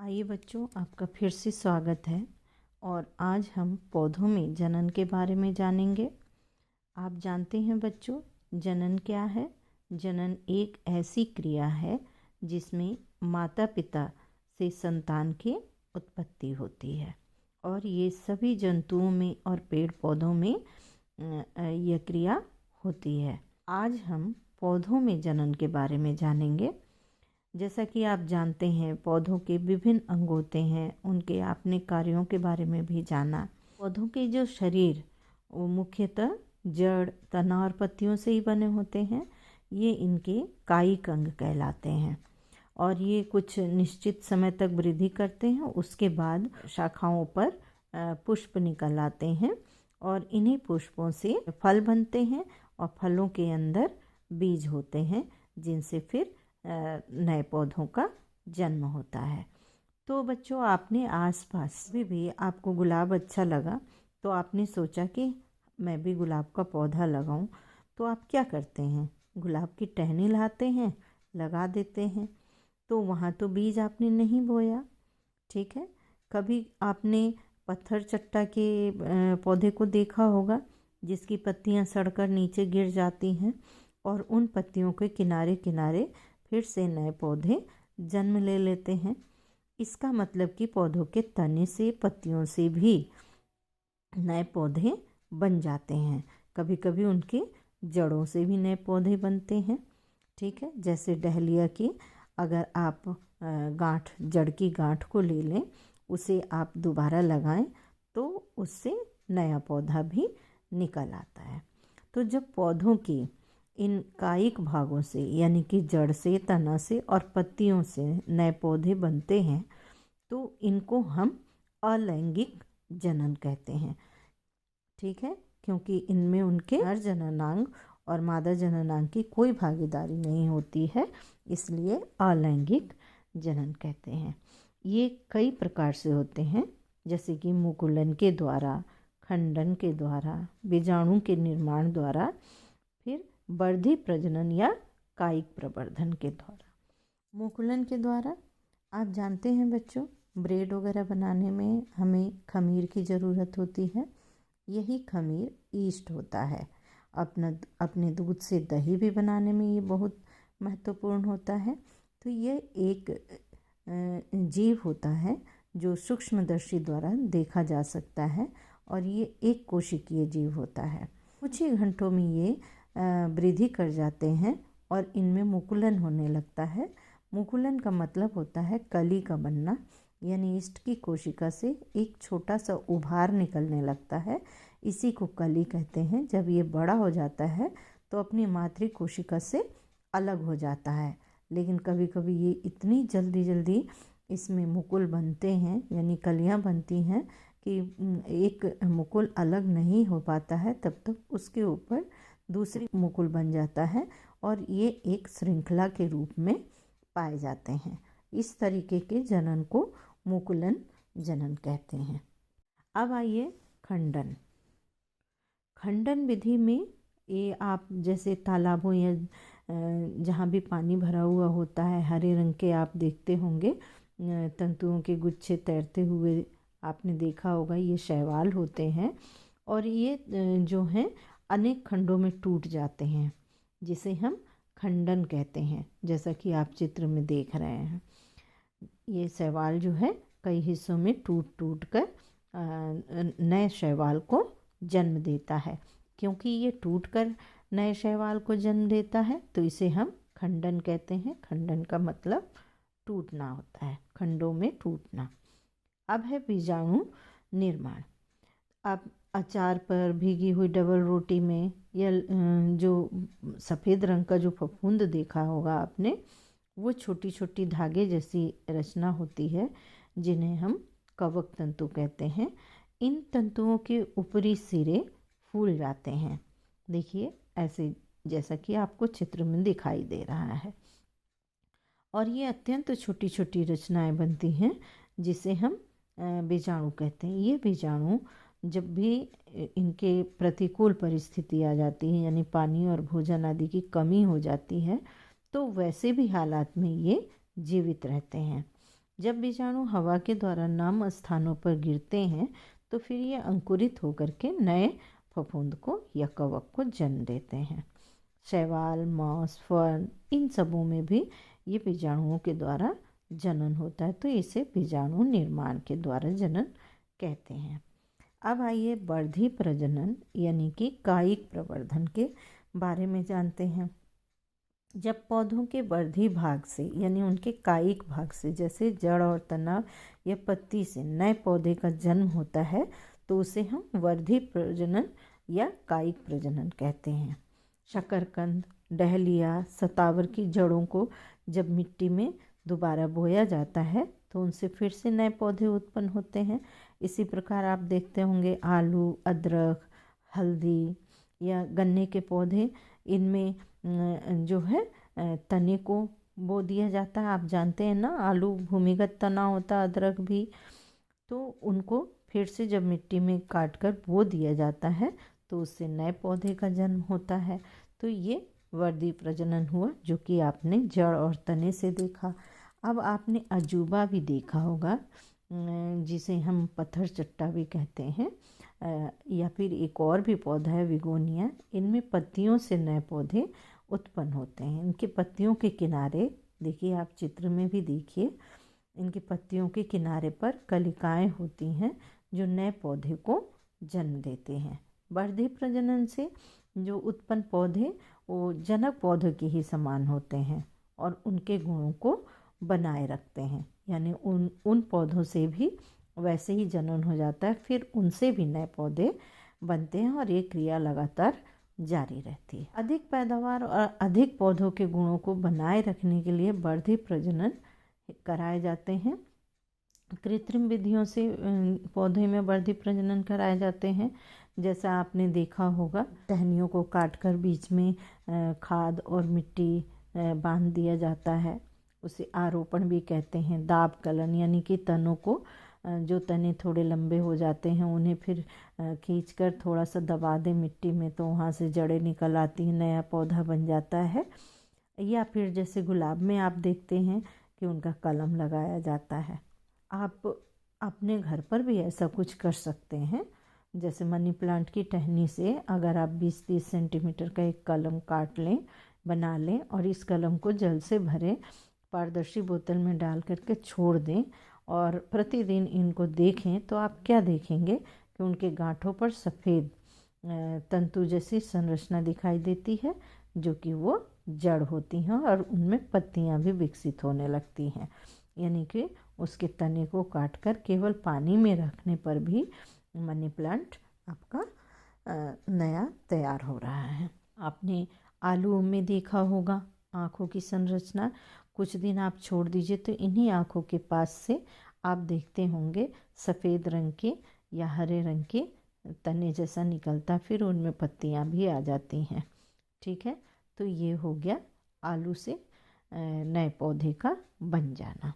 आइए बच्चों, आपका फिर से स्वागत है। और आज हम पौधों में जनन के बारे में जानेंगे। आप जानते हैं बच्चों, जनन क्या है? जनन एक ऐसी क्रिया है जिसमें माता पिता से संतान की उत्पत्ति होती है। और ये सभी जंतुओं में और पेड़ पौधों में यह क्रिया होती है। आज हम पौधों में जनन के बारे में जानेंगे। जैसा कि आप जानते हैं, पौधों के विभिन्न अंग होते हैं, उनके आपने कार्यों के बारे में भी जाना। पौधों के जो शरीर वो मुख्यतः जड़, तना और पत्तियों से ही बने होते हैं। ये इनके कायिक अंग कहलाते हैं और ये कुछ निश्चित समय तक वृद्धि करते हैं। उसके बाद शाखाओं पर पुष्प निकल आते हैं और इन्हीं पुष्पों से फल बनते हैं और फलों के अंदर बीज होते हैं, जिनसे फिर नए पौधों का जन्म होता है। तो बच्चों, आपने आसपास भी आपको गुलाब अच्छा लगा तो आपने सोचा कि मैं भी गुलाब का पौधा लगाऊं। तो आप क्या करते हैं? गुलाब की टहनी लाते हैं, लगा देते हैं। तो वहाँ तो बीज आपने नहीं बोया, ठीक है। कभी आपने पत्थर चट्टा के पौधे को देखा होगा जिसकी पत्तियाँ सड़कर नीचे गिर जाती हैं और उन पत्तियों के किनारे किनारे फिर से नए पौधे जन्म ले लेते हैं। इसका मतलब कि पौधों के तने से, पत्तियों से भी नए पौधे बन जाते हैं। कभी कभी उनके जड़ों से भी नए पौधे बनते हैं, ठीक है। जैसे डहलिया की अगर आप गांठ, जड़ की गांठ को ले लें, उसे आप दोबारा लगाएं तो उससे नया पौधा भी निकल आता है। तो जब पौधों की इन कायिक भागों से, यानी कि जड़ से, तना से और पत्तियों से नए पौधे बनते हैं, तो इनको हम अलैंगिक जनन कहते हैं, ठीक है। क्योंकि इनमें उनके नर जननांग और मादा जननांग की कोई भागीदारी नहीं होती है, इसलिए अलैंगिक जनन कहते हैं। ये कई प्रकार से होते हैं, जैसे कि मुकुलन के द्वारा, खंडन के द्वारा, बीजाणु के निर्माण द्वारा, फिर वर्धी प्रजनन या कायिक प्रवर्धन के द्वारा। मुकुलन के द्वारा आप जानते हैं बच्चों, ब्रेड वगैरह बनाने में हमें खमीर की ज़रूरत होती है। यही खमीर ईस्ट होता है। अपने दूध से दही भी बनाने में ये बहुत महत्वपूर्ण होता है। तो ये एक जीव होता है जो सूक्ष्मदर्शी द्वारा देखा जा सकता है और ये एक कोशिकीय जीव होता है। कुछ ही घंटों में ये वृद्धि कर जाते हैं और इनमें मुकुलन होने लगता है। मुकुलन का मतलब होता है कली का बनना, यानी ईस्ट की कोशिका से एक छोटा सा उभार निकलने लगता है। इसी को कली कहते हैं। जब ये बड़ा हो जाता है तो अपनी मातृ कोशिका से अलग हो जाता है, लेकिन कभी कभी ये इतनी जल्दी जल्दी इसमें मुकुल बनते हैं, यानी कलियां बनती हैं, कि एक मुकुल अलग नहीं हो पाता है। तब तक उसके ऊपर दूसरी मुकुल बन जाता है और ये एक श्रृंखला के रूप में पाए जाते हैं। इस तरीके के जनन को मुकुलन जनन कहते हैं। अब आइए खंडन। खंडन विधि में ये आप जैसे तालाबों या जहाँ भी पानी भरा हुआ होता है, हरे रंग के आप देखते होंगे तंतुओं के गुच्छे तैरते हुए, आपने देखा होगा। ये शैवाल होते हैं और ये जो हैं अनेक खंडों में टूट जाते हैं, जिसे हम खंडन कहते हैं। जैसा कि आप चित्र में देख रहे हैं, ये शैवाल जो है कई हिस्सों में टूट टूट कर नए शैवाल को जन्म देता है। क्योंकि ये टूट कर नए शैवाल को जन्म देता है तो इसे हम खंडन कहते हैं। खंडन का मतलब टूटना होता है, खंडों में टूटना। अब है बीजाणु निर्माण। अब अचार पर, भीगी हुई डबल रोटी में, या जो सफ़ेद रंग का जो फफूंद देखा होगा आपने, वो छोटी छोटी धागे जैसी रचना होती है, जिन्हें हम कवक तंतु कहते हैं। इन तंतुओं के ऊपरी सिरे फूल जाते हैं, देखिए ऐसे, जैसा कि आपको चित्र में दिखाई दे रहा है। और ये अत्यंत छोटी छोटी रचनाएं बनती हैं, जिसे हम बीजाणु कहते हैं। ये बीजाणु जब भी इनके प्रतिकूल परिस्थिति आ जाती है, यानी पानी और भोजन आदि की कमी हो जाती है, तो वैसे भी हालात में ये जीवित रहते हैं। जब बीजाणु हवा के द्वारा नम स्थानों पर गिरते हैं तो फिर ये अंकुरित होकर के नए फफूंद को या कवक को जन्म देते हैं। शैवाल, मॉस, फर्न, इन सबों में भी ये बीजाणुओं के द्वारा जनन होता है, तो इसे बीजाणु निर्माण के द्वारा जनन कहते हैं। अब आइए वर्धी प्रजनन यानी कि कायिक प्रवर्धन के बारे में जानते हैं। जब पौधों के वर्धी भाग से यानी उनके कायिक भाग से, जैसे जड़ और तना या पत्ती से नए पौधे का जन्म होता है तो उसे हम वर्धी प्रजनन या कायिक प्रजनन कहते हैं। शकरकंद, डहलिया, सतावर की जड़ों को जब मिट्टी में दोबारा बोया जाता है तो उनसे फिर से नए पौधे उत्पन्न होते हैं। इसी प्रकार आप देखते होंगे आलू, अदरक, हल्दी या गन्ने के पौधे, इनमें जो है तने को बो दिया जाता है। आप जानते हैं ना, आलू भूमिगत तना होता है, अदरक भी, तो उनको फिर से जब मिट्टी में काट कर बो दिया जाता है तो उससे नए पौधे का जन्म होता है। तो ये वर्धी प्रजनन हुआ जो कि आपने जड़ और तने से देखा। अब आपने अजूबा भी देखा होगा, जिसे हम पत्थर चट्टा भी कहते हैं, या फिर एक और भी पौधा है विगोनिया। इनमें पत्तियों से नए पौधे उत्पन्न होते हैं। इनके पत्तियों के किनारे देखिए, आप चित्र में भी देखिए, इनकी पत्तियों के किनारे पर कलिकाएं होती हैं जो नए पौधे को जन्म देते हैं। वर्धी प्रजनन से जो उत्पन्न पौधे वो जनक पौधों के ही समान होते हैं और उनके गुणों को बनाए रखते हैं, यानी उन पौधों से भी वैसे ही जनन हो जाता है, फिर उनसे भी नए पौधे बनते हैं और ये क्रिया लगातार जारी रहती है। अधिक पैदावार और अधिक पौधों के गुणों को बनाए रखने के लिए वर्धी प्रजनन कराए जाते हैं। कृत्रिम विधियों से पौधे में वर्धी प्रजनन कराए जाते हैं। जैसा आपने देखा होगा, टहनियों को काटकर बीच में खाद और मिट्टी बांध दिया जाता है, उसे आरोपण भी कहते हैं। दाब कलन यानी कि तनों को, जो तने थोड़े लंबे हो जाते हैं उन्हें फिर खींचकर थोड़ा सा दबा दें मिट्टी में तो वहाँ से जड़ें निकल आती हैं, नया पौधा बन जाता है। या फिर जैसे गुलाब में आप देखते हैं कि उनका कलम लगाया जाता है। आप अपने घर पर भी ऐसा कुछ कर सकते हैं। जैसे मनी प्लांट की टहनी से अगर आप 20-30 सेंटीमीटर का एक कलम काट लें, बना लें और इस कलम को जल से भरें, पारदर्शी बोतल में डाल करके छोड़ दें और प्रतिदिन इनको देखें, तो आप क्या देखेंगे कि उनके गांठों पर सफ़ेद तंतु जैसी संरचना दिखाई देती है, जो कि वो जड़ होती हैं और उनमें पत्तियां भी विकसित होने लगती हैं। यानी कि उसके तने को काटकर केवल पानी में रखने पर भी मनी प्लांट आपका नया तैयार हो रहा है। आपने आलू में देखा होगा आँखों की संरचना, कुछ दिन आप छोड़ दीजिए तो इन्हीं आँखों के पास से आप देखते होंगे सफ़ेद रंग के या हरे रंग के तने जैसा निकलता, फिर उनमें पत्तियां भी आ जाती हैं। ठीक है, तो ये हो गया आलू से नए पौधे का बन जाना।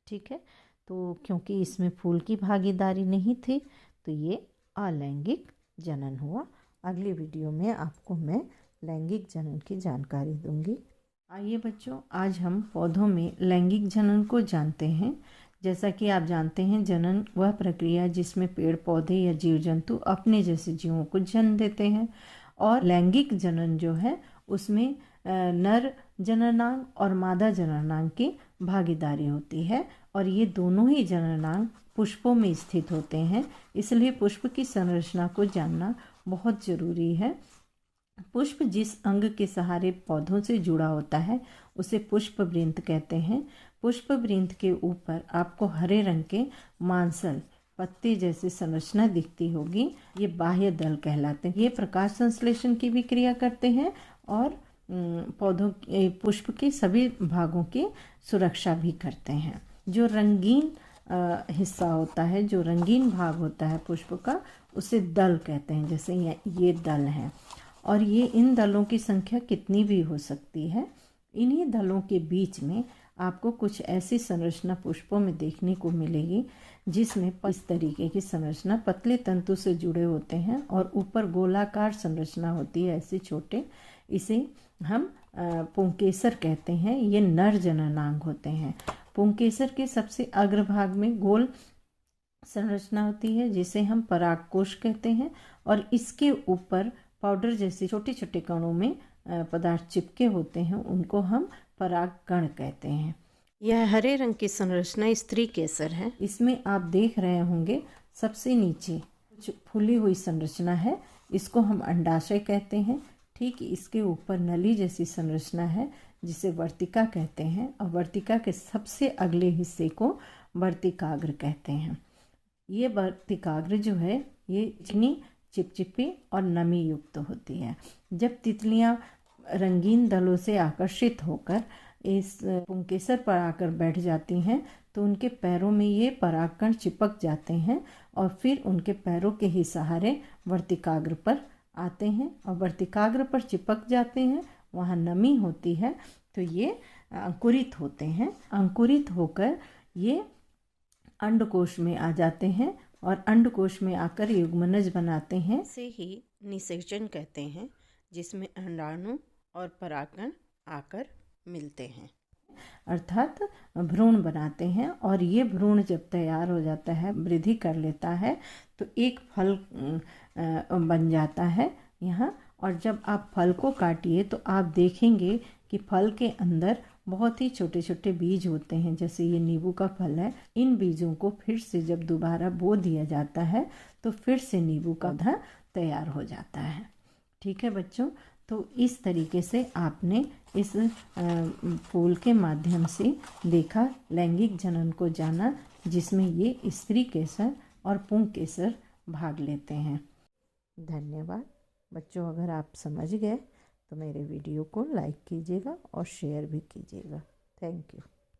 ठीक है, तो क्योंकि इसमें फूल की भागीदारी नहीं थी तो ये अलैंगिक जनन हुआ। अगली वीडियो में आपको मैं लैंगिक जनन की जानकारी दूंगी। आइए बच्चों, आज हम पौधों में लैंगिक जनन को जानते हैं। जैसा कि आप जानते हैं, जनन वह प्रक्रिया जिसमें पेड़ पौधे या जीव जंतु अपने जैसे जीवों को जन्म देते हैं, और लैंगिक जनन जो है उसमें नर जननांग और मादा जननांग की भागीदारी होती है और ये दोनों ही जननांग पुष्पों में स्थित होते हैं। इसलिए पुष्प की संरचना को जानना बहुत ज़रूरी है। पुष्प जिस अंग के सहारे पौधों से जुड़ा होता है उसे पुष्प वृंत कहते हैं। पुष्प वृंत के ऊपर आपको हरे रंग के मांसल पत्ते जैसी संरचना दिखती होगी, ये बाह्य दल कहलाते हैं। ये प्रकाश संश्लेषण की भी क्रिया करते हैं और पौधों पुष्प के सभी भागों की सुरक्षा भी करते हैं। जो रंगीन हिस्सा होता है, जो रंगीन भाग होता है पुष्प का, उसे दल कहते हैं। जैसे ये दल है और ये इन दलों की संख्या कितनी भी हो सकती है। इन्हीं दलों के बीच में आपको कुछ ऐसी संरचना पुष्पों में देखने को मिलेगी जिसमें इस तरीके की संरचना पतले तंतु से जुड़े होते हैं और ऊपर गोलाकार संरचना होती है, ऐसे छोटे। इसे हम पुंकेसर कहते हैं। ये नर जननांग होते हैं पुंकेसर के सबसे अग्रभाग में गोल संरचना होती है जिसे हम परागकोश कहते हैं, और इसके ऊपर पाउडर जैसे छोटे छोटे कणों में पदार्थ चिपके होते हैं, उनको हम परागकण कहते हैं। यह हरे रंग की संरचना स्त्री केसर है। इसमें आप देख रहे होंगे सबसे नीचे फूली हुई संरचना है, इसको हम अंडाशय कहते हैं। ठीक इसके ऊपर नली जैसी संरचना है जिसे वर्तिका कहते हैं, और वर्तिका के सबसे अगले हिस्से को वर्तिकाग्र कहते हैं। ये वर्तिकाग्र जो है ये चिकनी, चिपचिपी और नमी युक्त होती है। जब तितलियां रंगीन दलों से आकर्षित होकर इस पुंकेसर पर आकर बैठ जाती हैं तो उनके पैरों में ये परागकण चिपक जाते हैं और फिर उनके पैरों के ही सहारे वर्तिकाग्र पर आते हैं, और वर्तिकाग्र पर चिपक जाते हैं, वहाँ नमी होती है तो ये अंकुरित होते हैं। अंकुरित होकर ये अंडकोश में आ जाते हैं और अंडकोश में आकर युग्मनज बनाते हैं। इसे ही निषेचन कहते हैं, जिसमें अंडाणु और परागकण आकर मिलते हैं, अर्थात भ्रूण बनाते हैं। और ये भ्रूण जब तैयार हो जाता है, वृद्धि कर लेता है, तो एक फल बन जाता है यहाँ। और जब आप फल को काटिए तो आप देखेंगे कि फल के अंदर बहुत ही छोटे छोटे बीज होते हैं, जैसे ये नींबू का फल है। इन बीजों को फिर से जब दोबारा बो दिया जाता है तो फिर से नींबू का पौधा तैयार हो जाता है। ठीक है बच्चों, तो इस तरीके से आपने इस फूल के माध्यम से देखा, लैंगिक जनन को जाना, जिसमें ये स्त्री केसर और पुंकेसर भाग लेते हैं। धन्यवाद बच्चों। अगर आप समझ गए तो मेरे वीडियो को लाइक कीजिएगा और शेयर भी कीजिएगा। Thank you.